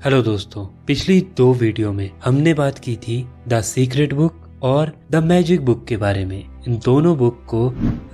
Hello दोस्तों, पिछली 2 video में हमने बात की थी द सीक्रेट बुक और द मैजिक बुक के बारे में। इन दोनों बुक को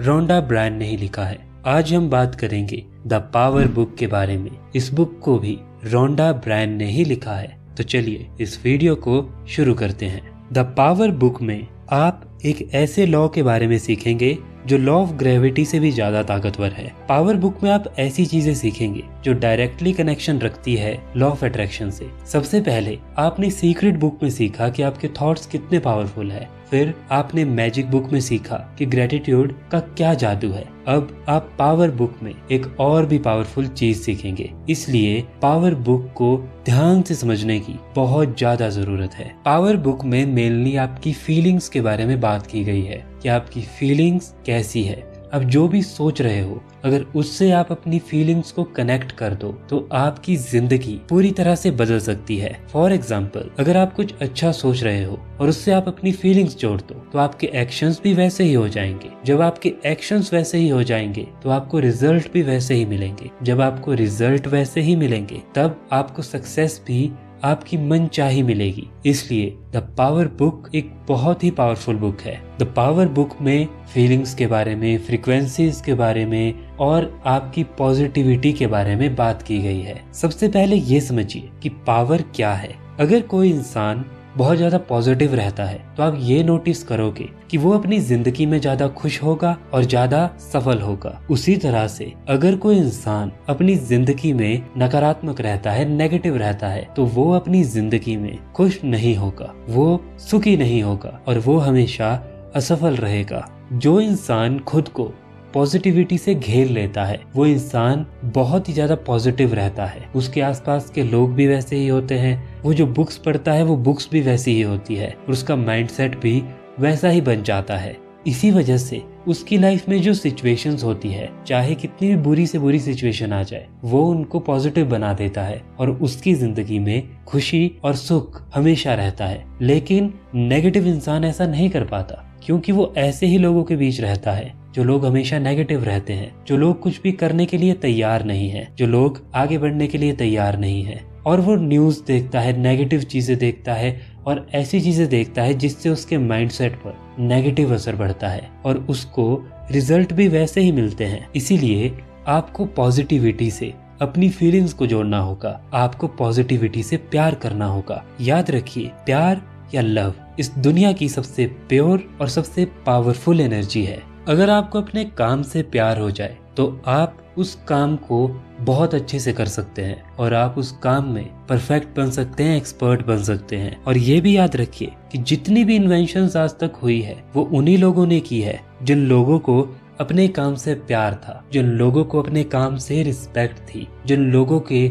रोंडा ब्रायन ने ही लिखा है। आज हम बात करेंगे द पावर बुक के बारे में। इस बुक को भी रोंडा ब्रायन ने ही लिखा है। तो चलिए इस वीडियो को शुरू करते हैं। द पावर बुक में आप एक ऐसे लॉ के बारे में सीखेंगे जो लॉ ऑफ ग्रेविटी से भी ज्यादा ताकतवर है। पावर बुक में आप ऐसी चीजें सीखेंगे जो डायरेक्टली कनेक्शन रखती है लॉ ऑफ अट्रैक्शन से। सबसे पहले आपने सीक्रेट बुक में सीखा कि आपके थॉट्स कितने पावरफुल है। फिर आपने मैजिक बुक में सीखा कि ग्रेटिट्यूड का क्या जादू है। अब आप पावर बुक में एक और भी पावरफुल चीज सीखेंगे। इसलिए पावर बुक को ध्यान से समझने की बहुत ज्यादा जरूरत है। पावर बुक में मेनली आपकी फीलिंग्स के बारे में बात की गई है कि आपकी फीलिंग्स कैसी है। अब जो भी सोच रहे हो, अगर उससे आप अपनी फीलिंग्स को कनेक्ट कर दो तो आपकी जिंदगी पूरी तरह से बदल सकती है। फॉर एग्जाम्पल, अगर आप कुछ अच्छा सोच रहे हो और उससे आप अपनी फीलिंग्स जोड़ दो तो आपके एक्शंस भी वैसे ही हो जाएंगे। जब आपके एक्शंस वैसे ही हो जाएंगे तो आपको रिजल्ट भी वैसे ही मिलेंगे। जब आपको रिजल्ट वैसे ही मिलेंगे तब आपको सक्सेस भी आपकी मनचाही मिलेगी। इसलिए द पावर बुक एक बहुत ही पावरफुल बुक है। द पावर बुक में फीलिंग्स के बारे में, फ्रीक्वेंसीज के बारे में और आपकी पॉजिटिविटी के बारे में बात की गई है। सबसे पहले ये समझिए कि पावर क्या है। अगर कोई इंसान बहुत ज्यादा पॉजिटिव रहता है तो आप ये नोटिस करोगे कि वो अपनी जिंदगी में ज्यादा खुश होगा और ज्यादा सफल होगा। उसी तरह से अगर कोई इंसान अपनी जिंदगी में नकारात्मक रहता है, नेगेटिव रहता है, तो वो अपनी जिंदगी में खुश नहीं होगा, वो सुखी नहीं होगा और वो हमेशा असफल रहेगा। जो इंसान खुद को पॉजिटिविटी से घेर लेता है वो इंसान बहुत ही ज्यादा पॉजिटिव रहता है। उसके आसपास के लोग भी वैसे ही होते हैं। वो जो बुक्स पढ़ता है वो बुक्स भी वैसी ही होती है और उसका माइंडसेट भी वैसा ही बन जाता है। इसी वजह से उसकी लाइफ में जो सिचुएशंस होती है, चाहे कितनी भी बुरी से बुरी सिचुएशन आ जाए, वो उनको पॉजिटिव बना देता है और उसकी जिंदगी में खुशी और सुख हमेशा रहता है। लेकिन नेगेटिव इंसान ऐसा नहीं कर पाता क्योंकि वो ऐसे ही लोगों के बीच रहता है जो लोग हमेशा नेगेटिव रहते हैं, जो लोग कुछ भी करने के लिए तैयार नहीं है, जो लोग आगे बढ़ने के लिए तैयार नहीं है। और वो न्यूज़ देखता है, नेगेटिव चीजें देखता है और ऐसी चीजें देखता है जिससे उसके माइंडसेट पर नेगेटिव असर पड़ता है और उसको रिजल्ट भी वैसे ही मिलते हैं। इसीलिए आपको पॉजिटिविटी से अपनी फीलिंग्स को जोड़ना होगा। आपको पॉजिटिविटी से प्यार करना होगा। याद रखिए, प्यार या लव इस दुनिया की सबसे प्योर और सबसे पावरफुल एनर्जी है। अगर आपको अपने काम से प्यार हो जाए तो आप उस काम को बहुत अच्छे से कर सकते हैं और आप उस काम में परफेक्ट बन सकते हैं, एक्सपर्ट बन सकते हैं। और ये भी याद रखिए कि जितनी भी इन्वेंशंस आज तक हुई है वो उन्हीं लोगों ने की है जिन लोगों को अपने काम से प्यार था, जिन लोगों को अपने काम से रिस्पेक्ट थी, जिन लोगों के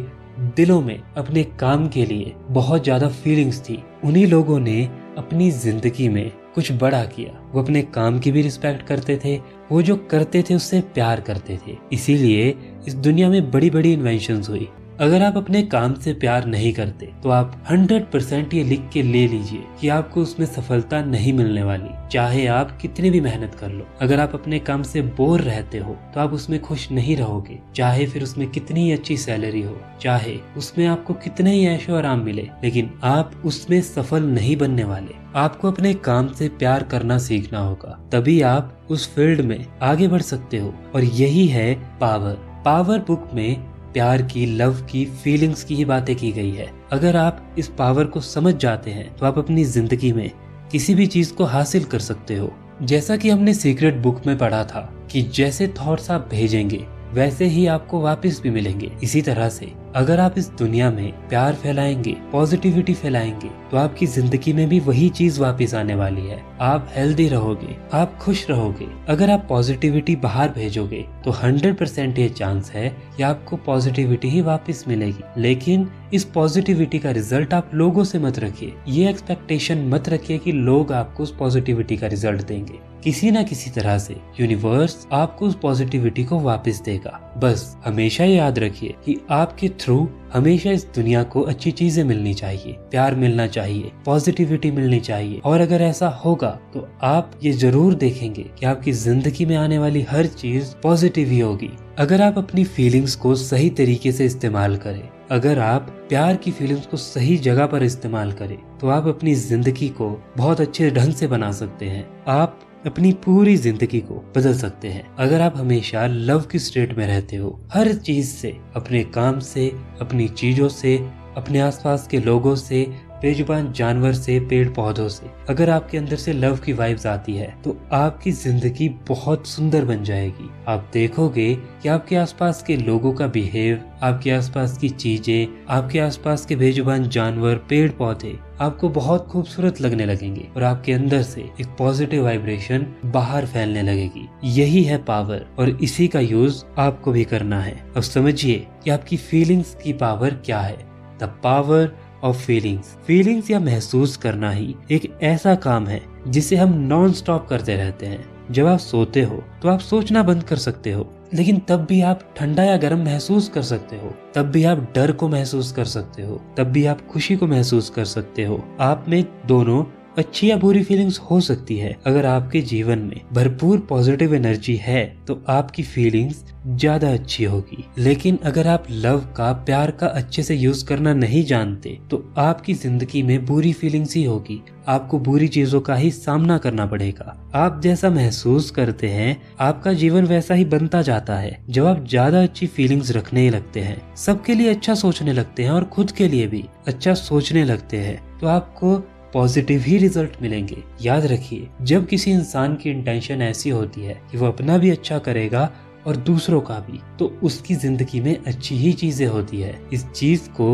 दिलों में अपने काम के लिए बहुत ज्यादा फीलिंग्स थी। उन्हीं लोगों ने अपनी जिंदगी में कुछ बड़ा किया। वो अपने काम की भी रिस्पेक्ट करते थे, वो जो करते थे उससे प्यार करते थे। इसीलिए इस दुनिया में बड़ी बड़ी इन्वेंशंस हुई। अगर आप अपने काम से प्यार नहीं करते तो आप 100% ये लिख के ले लीजिए कि आपको उसमें सफलता नहीं मिलने वाली, चाहे आप कितनी भी मेहनत कर लो। अगर आप अपने काम से बोर रहते हो तो आप उसमें खुश नहीं रहोगे, चाहे फिर उसमें कितनी अच्छी सैलरी हो, चाहे उसमें आपको कितने ही ऐशो आराम मिले, लेकिन आप उसमें सफल नहीं बनने वाले। आपको अपने काम से प्यार करना सीखना होगा, तभी आप उस फील्ड में आगे बढ़ सकते हो। और यही है पावर। पावर बुक में प्यार की, लव की, फीलिंग्स की ही बातें की गई है। अगर आप इस पावर को समझ जाते हैं तो आप अपनी जिंदगी में किसी भी चीज को हासिल कर सकते हो। जैसा कि हमने सीक्रेट बुक में पढ़ा था कि जैसे थॉट्स आप भेजेंगे वैसे ही आपको वापस भी मिलेंगे। इसी तरह से अगर आप इस दुनिया में प्यार फैलाएंगे, पॉजिटिविटी फैलाएंगे, तो आपकी जिंदगी में भी वही चीज वापस आने वाली है। आप हेल्दी रहोगे, आप खुश रहोगे। अगर आप पॉजिटिविटी बाहर भेजोगे तो 100% ये चांस है कि आपको पॉजिटिविटी ही वापस मिलेगी। लेकिन इस पॉजिटिविटी का रिजल्ट आप लोगों से मत रखिए। ये एक्सपेक्टेशन मत रखिए कि लोग आपको उस पॉजिटिविटी का रिजल्ट देंगे। किसी न किसी तरह से यूनिवर्स आपको उस पॉजिटिविटी को वापस देगा। बस हमेशा याद रखिए कि आपके थ्रू हमेशा इस दुनिया को अच्छी चीजें मिलनी चाहिए, प्यार मिलना चाहिए, पॉजिटिविटी मिलनी चाहिए। और अगर ऐसा होगा तो आप ये जरूर देखेंगे कि आपकी जिंदगी में आने वाली हर चीज पॉजिटिव ही होगी। अगर आप अपनी फीलिंग्स को सही तरीके से इस्तेमाल करें, अगर आप प्यार की फीलिंग्स को सही जगह पर इस्तेमाल करें, तो आप अपनी जिंदगी को बहुत अच्छे ढंग से बना सकते हैं। आप अपनी पूरी जिंदगी को बदल सकते हैं। अगर आप हमेशा लव की स्टेट में रहते हो, हर चीज से, अपने काम से, अपनी चीजों से, अपने आसपास के लोगों से, बेजुबान जानवर से, पेड़ पौधों से, अगर आपके अंदर से लव की वाइब्स आती है तो आपकी जिंदगी बहुत सुंदर बन जाएगी। आप देखोगे कि आपके आसपास के लोगों का बिहेव, आपके आसपास की चीजें, आपके आसपास के बेजुबान जानवर, पेड़ पौधे आपको बहुत खूबसूरत लगने लगेंगे और आपके अंदर से एक पॉजिटिव वाइब्रेशन बाहर फैलने लगेगी। यही है पावर और इसी का यूज आपको भी करना है। अब समझिए कि आपकी फीलिंग्स की पावर क्या है। द पावर ऑफ फीलिंग्स या महसूस करना ही एक ऐसा काम है जिसे हम नॉन स्टॉप करते रहते हैं। जब आप सोते हो तो आप सोचना बंद कर सकते हो, लेकिन तब भी आप ठंडा या गर्म महसूस कर सकते हो, तब भी आप डर को महसूस कर सकते हो, तब भी आप खुशी को महसूस कर सकते हो। आप में दोनों अच्छी या बुरी फीलिंग्स हो सकती है। अगर आपके जीवन में भरपूर पॉजिटिव एनर्जी है तो आपकी फीलिंग्स ज्यादा अच्छी होगी। लेकिन अगर आप लव का, प्यार का अच्छे से यूज करना नहीं जानते तो आपकी जिंदगी में बुरी फीलिंग्स ही होगी। आपको बुरी चीजों का ही सामना करना पड़ेगा। आप जैसा महसूस करते हैं आपका जीवन वैसा ही बनता जाता है। जब आप ज्यादा अच्छी फीलिंग्स रखने लगते हैं, सबके लिए अच्छा सोचने लगते हैं और खुद के लिए भी अच्छा सोचने लगते हैं, तो आपको पॉजिटिव ही रिजल्ट मिलेंगे। याद रखिए, जब किसी इंसान की इंटेंशन ऐसी होती है कि वो अपना भी अच्छा करेगा और दूसरों का भी, तो उसकी जिंदगी में अच्छी ही चीजें होती है। इस चीज को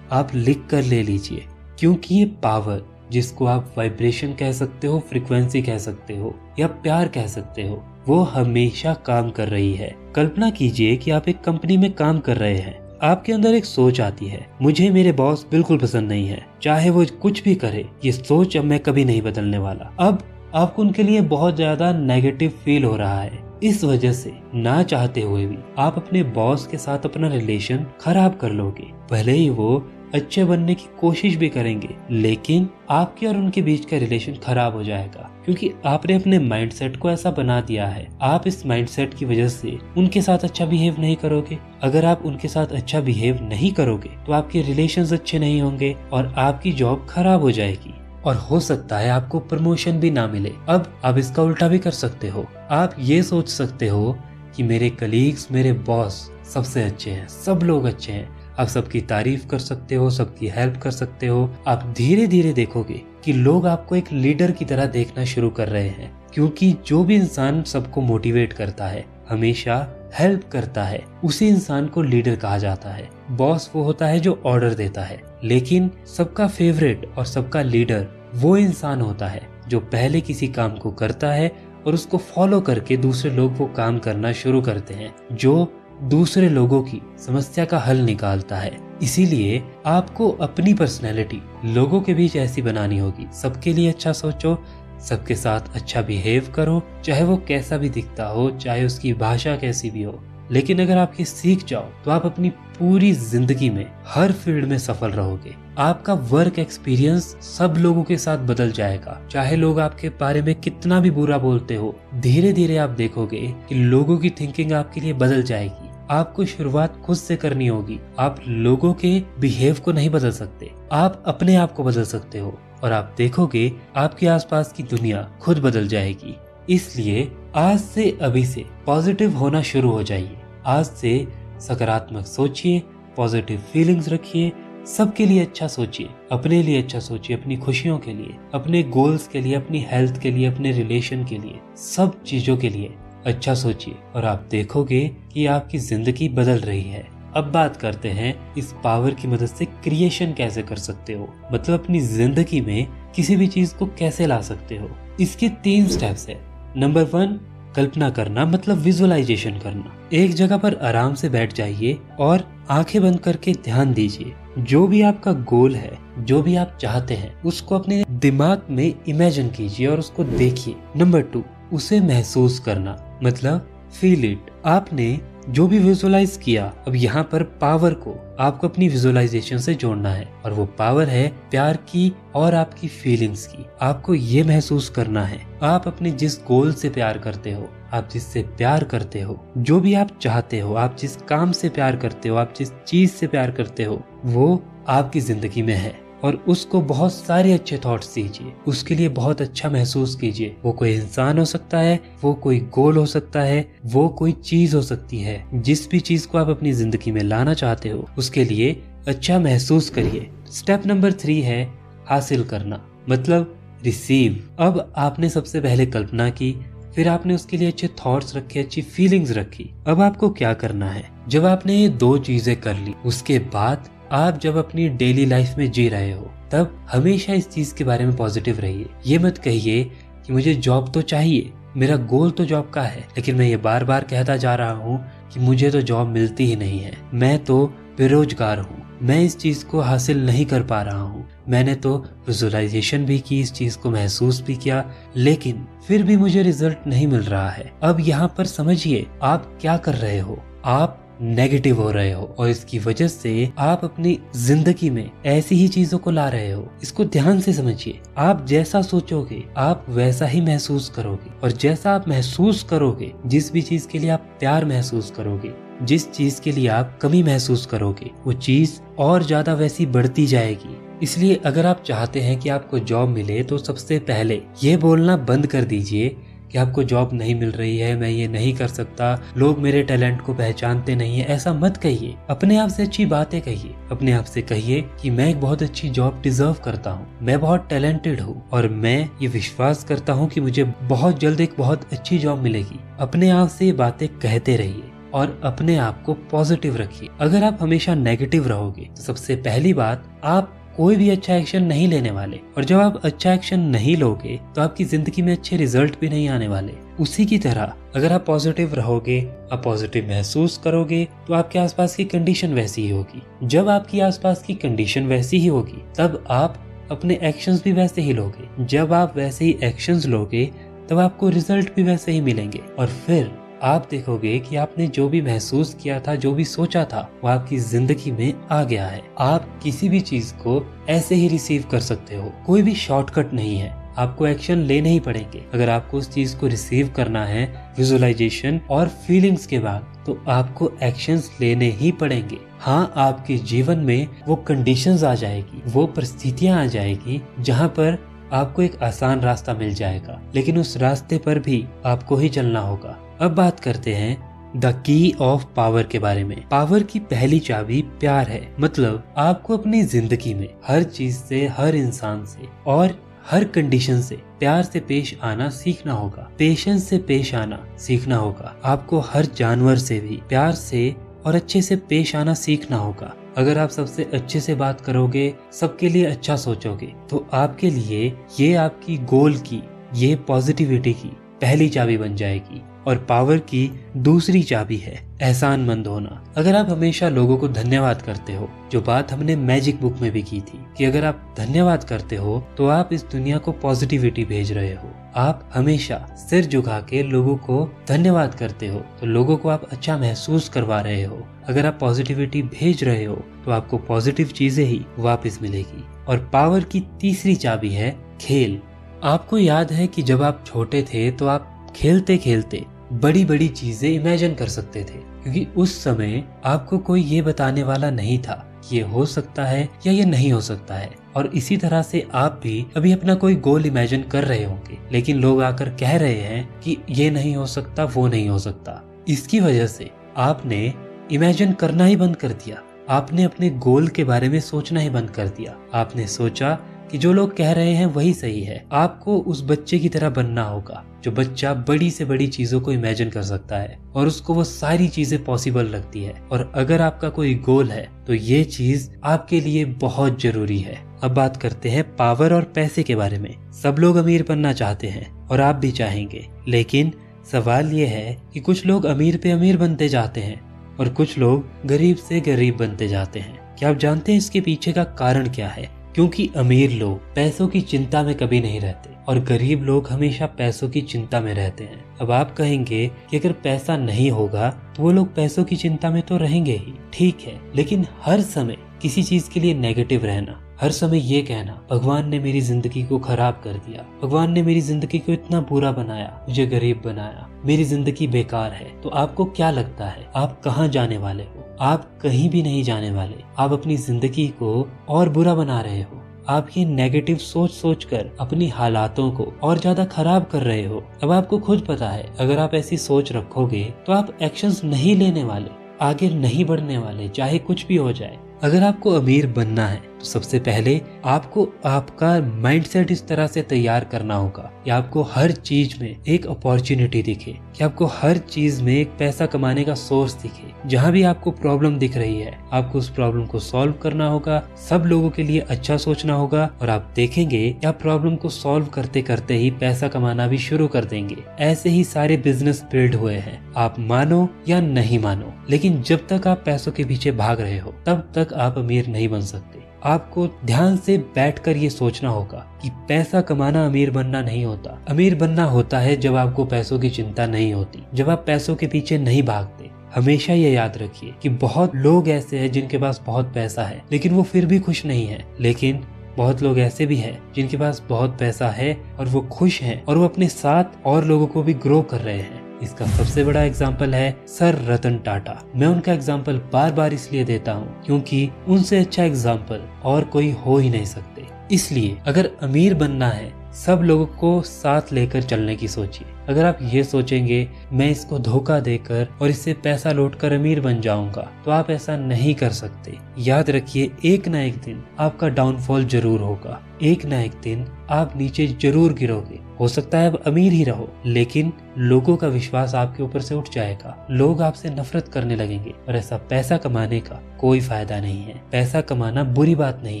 आप लिख कर ले लीजिए, क्योंकि ये पावर, जिसको आप वाइब्रेशन कह सकते हो, फ्रीक्वेंसी कह सकते हो या प्यार कह सकते हो, वो हमेशा काम कर रही है। कल्पना कीजिए कि आप एक कंपनी में काम कर रहे हैं। आपके अंदर एक सोच आती है, मुझे मेरे बॉस बिल्कुल पसंद नहीं है, चाहे वो कुछ भी करे, ये सोच अब मैं कभी नहीं बदलने वाला। अब आपको उनके लिए बहुत ज्यादा नेगेटिव फील हो रहा है। इस वजह से ना चाहते हुए भी आप अपने बॉस के साथ अपना रिलेशन खराब कर लोगे। भले ही वो अच्छे बनने की कोशिश भी करेंगे, लेकिन आपके और उनके बीच का रिलेशन खराब हो जाएगा, क्योंकि आपने अपने माइंडसेट को ऐसा बना दिया है। आप इस माइंडसेट की वजह से उनके साथ अच्छा बिहेव नहीं करोगे। अगर आप उनके साथ अच्छा बिहेव नहीं करोगे तो आपके रिलेशंस अच्छे नहीं होंगे और आपकी जॉब खराब हो जाएगी और हो सकता है आपको प्रमोशन भी ना मिले। अब आप इसका उल्टा भी कर सकते हो। आप ये सोच सकते हो कि मेरे कलीग्स, मेरे बॉस सबसे अच्छे हैं, सब लोग अच्छे हैं। आप सबकी तारीफ कर सकते हो, सबकी हेल्प कर सकते हो। आप धीरे धीरे देखोगे कि लोग आपको एक लीडर की तरह देखना शुरू कर रहे हैं, क्योंकि जो भी इंसान सबको मोटिवेट करता है, हमेशा हेल्प करता है, उसी इंसान को लीडर कहा जाता है। बॉस वो होता है जो ऑर्डर देता है, लेकिन सबका फेवरेट और सबका लीडर वो इंसान होता है जो पहले किसी काम को करता है और उसको फॉलो करके दूसरे लोग वो काम करना शुरू करते हैं, जो दूसरे लोगों की समस्या का हल निकालता है। इसीलिए आपको अपनी पर्सनैलिटी लोगों के बीच ऐसी बनानी होगी। सबके लिए अच्छा सोचो, सबके साथ अच्छा बिहेव करो, चाहे वो कैसा भी दिखता हो, चाहे उसकी भाषा कैसी भी हो। लेकिन अगर आप ये सीख जाओ तो आप अपनी पूरी जिंदगी में हर फील्ड में सफल रहोगे। आपका वर्क एक्सपीरियंस सब लोगों के साथ बदल जाएगा। चाहे लोग आपके बारे में कितना भी बुरा बोलते हो, धीरे धीरे आप देखोगे कि लोगों की थिंकिंग आपके लिए बदल जाएगी। आपको शुरुआत खुद से करनी होगी। आप लोगों के बिहेव को नहीं बदल सकते, आप अपने आप को बदल सकते हो और आप देखोगे आपके आसपास की दुनिया खुद बदल जाएगी। इसलिए आज से, अभी से पॉजिटिव होना शुरू हो जाइए। आज से सकारात्मक सोचिए, पॉजिटिव फीलिंग्स रखिए, सबके लिए अच्छा सोचिए, अपने लिए अच्छा सोचिए, अपनी खुशियों के लिए, अपने गोल्स के लिए, अपनी हेल्थ के लिए, अपने रिलेशन के लिए, सब चीजों के लिए अच्छा सोचिए और आप देखोगे कि आपकी जिंदगी बदल रही है। अब बात करते हैं इस पावर की मदद से क्रिएशन कैसे कर सकते हो, मतलब अपनी जिंदगी में किसी भी चीज को कैसे ला सकते हो। इसके 3 स्टेप्स है। नंबर 1, कल्पना करना, मतलब विजुअलाइजेशन करना। एक जगह पर आराम से बैठ जाइए और आंखें बंद करके ध्यान दीजिए। जो भी आपका गोल है, जो भी आप चाहते हैं, उसको अपने दिमाग में इमेजिन कीजिए और उसको देखिए। नंबर 2, उसे महसूस करना, मतलब फील इट। आपने जो भी विजुअलाइज किया, अब यहाँ पर पावर को आपको अपनी विजुअलाइजेशन से जोड़ना है और वो पावर है प्यार की और आपकी फीलिंग्स की। आपको ये महसूस करना है आप अपने जिस गोल से प्यार करते हो, आप जिससे प्यार करते हो, जो भी आप चाहते हो, आप जिस काम से प्यार करते हो, आप जिस चीज से प्यार करते हो, वो आपकी जिंदगी में है। और उसको बहुत सारे अच्छे थॉट्स दीजिए, उसके लिए बहुत अच्छा महसूस कीजिए। वो कोई इंसान हो सकता है, वो कोई गोल हो सकता है, वो कोई चीज हो सकती है। जिस भी चीज को आप अपनी जिंदगी में लाना चाहते हो उसके लिए अच्छा महसूस करिए। स्टेप नंबर 3 है हासिल करना, मतलब रिसीव। अब आपने सबसे पहले कल्पना की, फिर आपने उसके लिए अच्छे थॉट्स रखे, अच्छी फीलिंग्स रखी। अब आपको क्या करना है? जब आपने ये 2 चीजें कर ली, उसके बाद आप जब अपनी डेली लाइफ में जी रहे हो तब हमेशा इस चीज के बारे में पॉजिटिव रहिए। ये मत कहिए कि मुझे जॉब तो चाहिए, मेरा गोल तो जॉब का है, लेकिन मैं ये बार बार कहता जा रहा हूँ कि मुझे तो जॉब मिलती ही नहीं है, मैं तो बेरोजगार हूँ, मैं इस चीज को हासिल नहीं कर पा रहा हूँ। मैंने तो विजुअलाइजेशन भी की, इस चीज को महसूस भी किया, लेकिन फिर भी मुझे रिजल्ट नहीं मिल रहा है। अब यहाँ पर समझिए आप क्या कर रहे हो, आप नेगेटिव हो रहे हो और इसकी वजह से आप अपनी जिंदगी में ऐसी ही चीजों को ला रहे हो। इसको ध्यान से समझिए। आप जैसा सोचोगे आप वैसा ही महसूस करोगे, और जैसा आप महसूस करोगे, जिस भी चीज के लिए आप प्यार महसूस करोगे, जिस चीज के लिए आप कमी महसूस करोगे, वो चीज और ज्यादा वैसी बढ़ती जाएगी। इसलिए अगर आप चाहते हैं कि आपको जॉब मिले तो सबसे पहले ये बोलना बंद कर दीजिए कि आपको जॉब नहीं मिल रही है, मैं ये नहीं कर सकता, लोग मेरे टैलेंट को पहचानते नहीं है। ऐसा मत कहिए, अपने आप से अच्छी बातें कहिए। अपने आप से कहिए कि मैं एक बहुत अच्छी जॉब डिजर्व करता हूँ, मैं बहुत टैलेंटेड हूँ और मैं ये विश्वास करता हूँ कि मुझे बहुत जल्द एक बहुत अच्छी जॉब मिलेगी। अपने आप से ये बातें कहते रहिए और अपने आप को पॉजिटिव रखिए। अगर आप हमेशा नेगेटिव रहोगे तो सबसे पहली बात, आप कोई भी अच्छा एक्शन नहीं लेने वाले, और जब आप अच्छा एक्शन नहीं लोगे तो आपकी जिंदगी में अच्छे रिजल्ट भी नहीं आने वाले। उसी की तरह अगर आप पॉजिटिव रहोगे, आप पॉजिटिव महसूस करोगे, तो आपके आसपास की कंडीशन वैसी ही होगी। जब आपकी आसपास की कंडीशन वैसी ही होगी तब आप अपने एक्शंस भी वैसे ही लोगे। जब आप वैसे ही एक्शंस लोगे तब आपको रिजल्ट भी वैसे ही मिलेंगे, और फिर आप देखोगे कि आपने जो भी महसूस किया था, जो भी सोचा था, वो आपकी जिंदगी में आ गया है। आप किसी भी चीज को ऐसे ही रिसीव कर सकते हो, कोई भी शॉर्टकट नहीं है। आपको एक्शन लेने ही पड़ेंगे। अगर आपको उस चीज को रिसीव करना है विजुअलाइजेशन और फीलिंग्स के बाद, तो आपको एक्शंस लेने ही पड़ेंगे। हाँ, आपके जीवन में वो कंडीशंस आ जाएगी, वो परिस्थितियां आ जाएगी जहाँ पर आपको एक आसान रास्ता मिल जाएगा, लेकिन उस रास्ते पर भी आपको ही चलना होगा। अब बात करते हैं द की ऑफ पावर के बारे में। पावर की पहली चाबी प्यार है। मतलब आपको अपनी जिंदगी में हर चीज से, हर इंसान से और हर कंडीशन से प्यार से पेश आना सीखना होगा, पेशेंस से पेश आना सीखना होगा। आपको हर जानवर से भी प्यार से और अच्छे से पेश आना सीखना होगा। अगर आप सबसे अच्छे से बात करोगे, सबके लिए अच्छा सोचोगे, तो आपके लिए ये आपकी गोल की, ये पॉजिटिविटी की पहली चाबी बन जाएगी। और पावर की दूसरी चाबी है एहसानमंद होना। अगर आप हमेशा लोगों को धन्यवाद करते हो, जो बात हमने मैजिक बुक में भी की थी कि अगर आप धन्यवाद करते हो तो आप इस दुनिया को पॉजिटिविटी भेज रहे हो। आप हमेशा सिर झुका के लोगों को धन्यवाद करते हो तो लोगों को आप अच्छा महसूस करवा रहे हो। अगर आप पॉजिटिविटी भेज रहे हो तो आपको पॉजिटिव चीजें ही वापस मिलेगी। और पावर की तीसरी चाबी है खेल। आपको याद है कि जब आप छोटे थे तो आप खेलते खेलते बड़ी बड़ी चीजें इमेजिन कर सकते थे, क्योंकि उस समय आपको कोई ये बताने वाला नहीं था कि ये हो सकता है या ये नहीं हो सकता है। और इसी तरह से आप भी अभी अपना कोई गोल इमेजिन कर रहे होंगे, लेकिन लोग आकर कह रहे हैं कि ये नहीं हो सकता, वो नहीं हो सकता। इसकी वजह से आपने इमेजिन करना ही बंद कर दिया। आपने अपने गोल के बारे में सोचना ही बंद कर दिया। आपने सोचा कि जो लोग कह रहे हैं वही सही है। आपको उस बच्चे की तरह बनना होगा जो बच्चा बड़ी से बड़ी चीजों को इमेजिन कर सकता है और उसको वो सारी चीजें पॉसिबल लगती है। और अगर आपका कोई गोल है तो ये चीज आपके लिए बहुत जरूरी है। अब बात करते हैं पावर और पैसे के बारे में। सब लोग अमीर बनना चाहते हैं और आप भी चाहेंगे, लेकिन सवाल ये है कि कुछ लोग अमीर पे अमीर बनते जाते हैं और कुछ लोग गरीब से गरीब बनते जाते हैं। क्या आप जानते हैं इसके पीछे का कारण क्या है? क्योंकि अमीर लोग पैसों की चिंता में कभी नहीं रहते और गरीब लोग हमेशा पैसों की चिंता में रहते हैं। अब आप कहेंगे कि अगर पैसा नहीं होगा तो वो लोग पैसों की चिंता में तो रहेंगे ही, ठीक है, लेकिन हर समय किसी चीज के लिए नेगेटिव रहना हर समय ये कहना भगवान ने मेरी जिंदगी को खराब कर दिया, भगवान ने मेरी जिंदगी को इतना बुरा बनाया, मुझे गरीब बनाया, मेरी जिंदगी बेकार है, तो आपको क्या लगता है आप कहाँ जाने वाले हो? आप कहीं भी नहीं जाने वाले। आप अपनी जिंदगी को और बुरा बना रहे हो। आप ये नेगेटिव सोच सोच कर अपनी हालातों को और ज्यादा खराब कर रहे हो। अब आपको खुद पता है अगर आप ऐसी सोच रखोगे तो आप एक्शंस नहीं लेने वाले, आगे नहीं बढ़ने वाले, चाहे कुछ भी हो जाए। अगर आपको अमीर बनना है तो सबसे पहले आपको आपका माइंडसेट इस तरह से तैयार करना होगा कि आपको हर चीज में एक अपॉर्चुनिटी दिखे, कि आपको हर चीज में एक पैसा कमाने का सोर्स दिखे। जहाँ भी आपको प्रॉब्लम दिख रही है आपको उस प्रॉब्लम को सॉल्व करना होगा, सब लोगों के लिए अच्छा सोचना होगा और आप देखेंगे कि आप प्रॉब्लम को सॉल्व करते करते ही पैसा कमाना भी शुरू कर देंगे। ऐसे ही सारे बिजनेस बिल्ड हुए हैं, आप मानो या नहीं मानो, लेकिन जब तक आप पैसों के पीछे भाग रहे हो तब तक आप अमीर नहीं बन सकते। आपको ध्यान से बैठकर ये सोचना होगा कि पैसा कमाना अमीर बनना नहीं होता। अमीर बनना होता है जब आपको पैसों की चिंता नहीं होती, जब आप पैसों के पीछे नहीं भागते। हमेशा ये याद रखिए कि बहुत लोग ऐसे हैं जिनके पास बहुत पैसा है लेकिन वो फिर भी खुश नहीं है, लेकिन बहुत लोग ऐसे भी हैं जिनके पास बहुत पैसा है और वो खुश हैं और वो अपने साथ और लोगों को भी ग्रो कर रहे हैं। इसका सबसे बड़ा एग्जाम्पल है सर रतन टाटा। मैं उनका एग्जाम्पल बार बार इसलिए देता हूँ क्योंकि उनसे अच्छा एग्जाम्पल और कोई हो ही नहीं सकते। इसलिए अगर अमीर बनना है सब लोगों को साथ लेकर चलने की सोचिए। अगर आप ये सोचेंगे मैं इसको धोखा देकर और इससे पैसा लौटकर अमीर बन जाऊंगा तो आप ऐसा नहीं कर सकते। याद रखिए एक ना एक दिन आपका डाउनफॉल जरूर होगा, एक ना एक दिन आप नीचे जरूर गिरोगे। हो सकता है आप अमीर ही रहो लेकिन लोगों का विश्वास आपके ऊपर से उठ जाएगा, लोग आपसे नफरत करने लगेंगे और ऐसा पैसा कमाने का कोई फायदा नहीं है। पैसा कमाना बुरी बात नहीं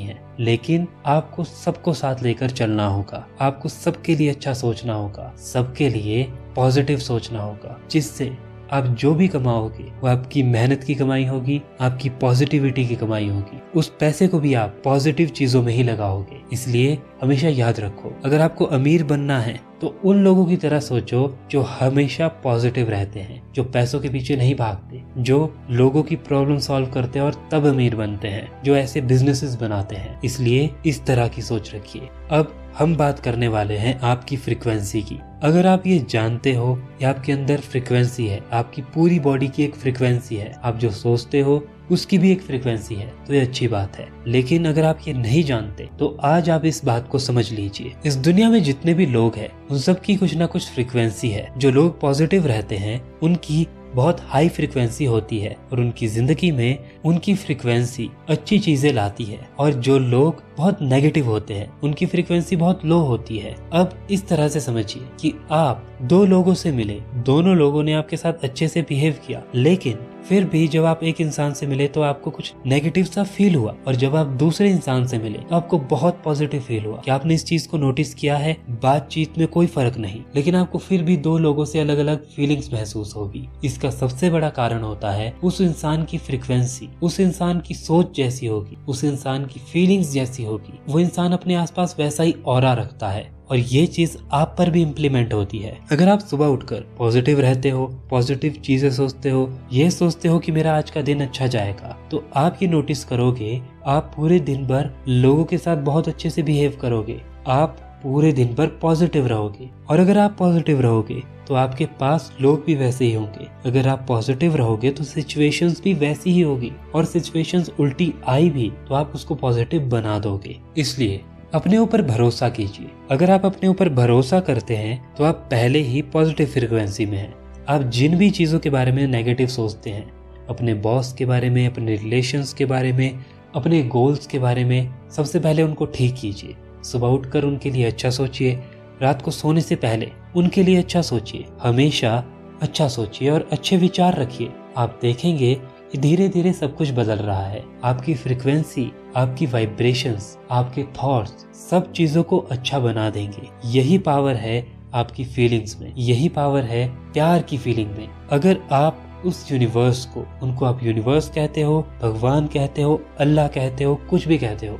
है लेकिन आपको सबको साथ लेकर चलना होगा, आपको सबके लिए अच्छा सोचना होगा, सबके लिए पॉजिटिव सोचना होगा, जिससे आप जो भी कमाओगे वो आपकी मेहनत की कमाई होगी, आपकी पॉजिटिविटी की कमाई होगी। उस पैसे को भी आप पॉजिटिव चीजों में ही लगाओगे। इसलिए हमेशा याद रखो अगर आपको अमीर बनना है तो उन लोगों की तरह सोचो जो हमेशा पॉजिटिव रहते हैं, जो पैसों के पीछे नहीं भागते, जो लोगों की प्रॉब्लम सॉल्व करते हैं और तब अमीर बनते हैं, जो ऐसे बिजनेसेस बनाते हैं। इसलिए इस तरह की सोच रखिए। अब हम बात करने वाले हैं आपकी फ्रीक्वेंसी की। अगर आप ये जानते हो कि आपके अंदर फ्रीक्वेंसी है, आपकी पूरी बॉडी की एक फ्रीक्वेंसी है, आप जो सोचते हो उसकी भी एक फ्रीक्वेंसी है, तो ये अच्छी बात है। लेकिन अगर आप ये नहीं जानते तो आज आप इस बात को समझ लीजिए। इस दुनिया में जितने भी लोग हैं उन सब की कुछ ना कुछ फ्रीक्वेंसी है। जो लोग पॉजिटिव रहते हैं उनकी बहुत हाई फ्रीक्वेंसी होती है और उनकी जिंदगी में उनकी फ्रीक्वेंसी अच्छी चीजें लाती है, और जो लोग बहुत नेगेटिव होते हैं उनकी फ्रीक्वेंसी बहुत लो होती है। अब इस तरह से समझिए कि आप दो लोगों से मिले, दोनों लोगों ने आपके साथ अच्छे से बिहेव किया, लेकिन फिर भी जब आप एक इंसान से मिले तो आपको कुछ नेगेटिव सा फील हुआ, और जब आप दूसरे इंसान से मिले तो आपको बहुत पॉजिटिव फील हुआ। क्या आपने इस चीज को नोटिस किया है? बातचीत में कोई फर्क नहीं, लेकिन आपको फिर भी दो लोगों से अलग अलग फीलिंग्स महसूस होगी। इसका सबसे बड़ा कारण होता है उस इंसान की फ्रीक्वेंसी, उस इंसान की सोच जैसी होगी, उस इंसान की फीलिंग्स जैसी होगी। वो इंसान अपने आसपास वैसा ही ऑरा रखता है और ये चीज आप पर भी इम्प्लीमेंट होती है। अगर आप सुबह उठकर पॉजिटिव रहते हो, पॉजिटिव चीजें सोचते हो, ये सोचते हो कि मेरा आज का दिन अच्छा जाएगा, तो आप ये नोटिस करोगे आप पूरे दिन भर लोगों के साथ बहुत अच्छे से बिहेव करोगे, आप पूरे दिन भर पॉजिटिव रहोगे। और अगर आप पॉजिटिव रहोगे तो आपके पास लोग भी वैसे ही होंगे। अगर आप पॉजिटिव रहोगे तो सिचुएशंस भी वैसी ही होगी, और सिचुएशंस उल्टी आई भी तो आप उसको पॉजिटिव बना दोगे। इसलिए अपने ऊपर भरोसा कीजिए। अगर आप अपने ऊपर भरोसा करते हैं तो आप पहले ही पॉजिटिव फ्रीक्वेंसी में हैं। आप जिन भी चीजों के बारे में नेगेटिव सोचते हैं, अपने बॉस के बारे में, अपने रिलेशंस के बारे में, अपने गोल्स के बारे में, सबसे पहले उनको ठीक कीजिए। सुबह उठकर उनके लिए अच्छा सोचिए, रात को सोने से पहले उनके लिए अच्छा सोचिए। हमेशा अच्छा सोचिए और अच्छे विचार रखिए। आप देखेंगे कि धीरे धीरे सब कुछ बदल रहा है। आपकी फ्रीक्वेंसी, आपकी वाइब्रेशंस, आपके थॉट्स सब चीजों को अच्छा बना देंगे। यही पावर है आपकी फीलिंग्स में, यही पावर है प्यार की फीलिंग में। अगर आप उस यूनिवर्स को, उनको आप यूनिवर्स कहते हो, भगवान कहते हो, अल्लाह कहते हो, कुछ भी कहते हो,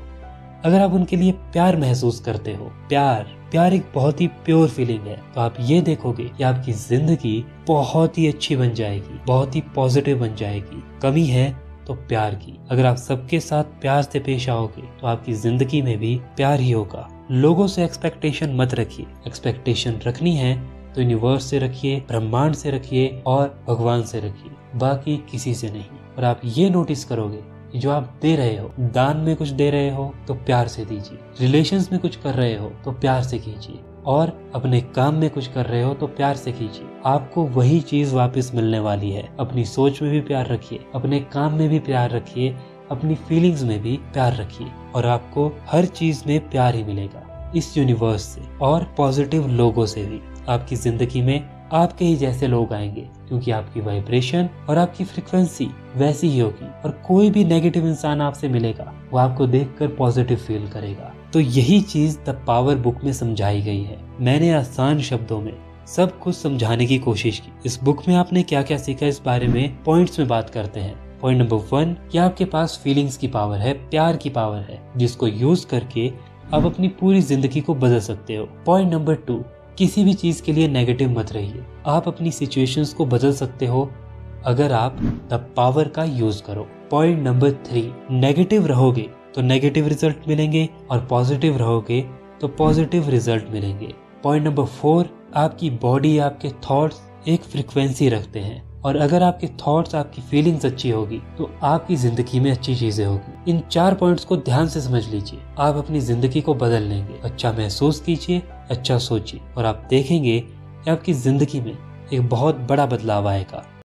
अगर आप उनके लिए प्यार महसूस करते हो, प्यार एक बहुत ही प्योर फीलिंग है, तो आप ये देखोगे कि आपकी जिंदगी बहुत ही अच्छी बन जाएगी, बहुत ही पॉजिटिव बन जाएगी। कमी है तो प्यार की। अगर आप सबके साथ प्यार से पेश आओगे तो आपकी जिंदगी में भी प्यार ही होगा। लोगों से एक्सपेक्टेशन मत रखिए। एक्सपेक्टेशन रखनी है तो यूनिवर्स से रखिए, ब्रह्मांड से रखिए और भगवान से रखिए, बाकी किसी से नहीं। और आप ये नोटिस करोगे कि जो आप दे रहे हो, दान में कुछ दे रहे हो तो प्यार से दीजिए, रिलेशंस में कुछ कर रहे हो तो प्यार से कीजिए, और अपने काम में कुछ कर रहे हो तो प्यार से कीजिए। आपको वही चीज वापस मिलने वाली है। अपनी सोच में भी प्यार रखिए, अपने काम में भी प्यार रखिए, अपनी फीलिंग्स में भी प्यार रखिए, और आपको हर चीज में प्यार ही मिलेगा, इस यूनिवर्स से और पॉजिटिव लोगों से भी। आपकी जिंदगी में आपके ही जैसे लोग आएंगे, क्योंकि आपकी वाइब्रेशन और आपकी फ्रिक्वेंसी वैसी ही होगी। और कोई भी नेगेटिव इंसान आपसे मिलेगा वो आपको देखकर पॉजिटिव फील करेगा। तो यही चीज द पावर बुक में समझाई गई है। मैंने आसान शब्दों में सब कुछ समझाने की कोशिश की। इस बुक में आपने क्या क्या सीखा इस बारे में पॉइंट्स में बात करते हैं। पॉइंट नंबर 1 कि आपके पास फीलिंग्स की पावर है, प्यार की पावर है, जिसको यूज करके आप अपनी पूरी जिंदगी को बदल सकते हो। पॉइंट नंबर 2 किसी भी चीज के लिए नेगेटिव मत रहिए। आप अपनी सिचुएशंस को बदल सकते हो अगर आप द पावर का यूज करो। पॉइंट नंबर 3 नेगेटिव रहोगे तो नेगेटिव रिजल्ट मिलेंगे, और पॉजिटिव रहोगे तो पॉजिटिव रिजल्ट मिलेंगे। पॉइंट नंबर 4 आपकी बॉडी, आपके थॉट्स एक फ्रिक्वेंसी रखते हैं, और अगर आपके थॉट्स, आपकी फीलिंग्स अच्छी होगी तो आपकी जिंदगी में अच्छी चीजें होगी। इन 4 पॉइंट्स को ध्यान से समझ लीजिए, आप अपनी जिंदगी को बदल लेंगे। अच्छा महसूस कीजिए, अच्छा सोचिए, और आप देखेंगे कि आपकी जिंदगी में एक बहुत बड़ा बदलाव आएगा।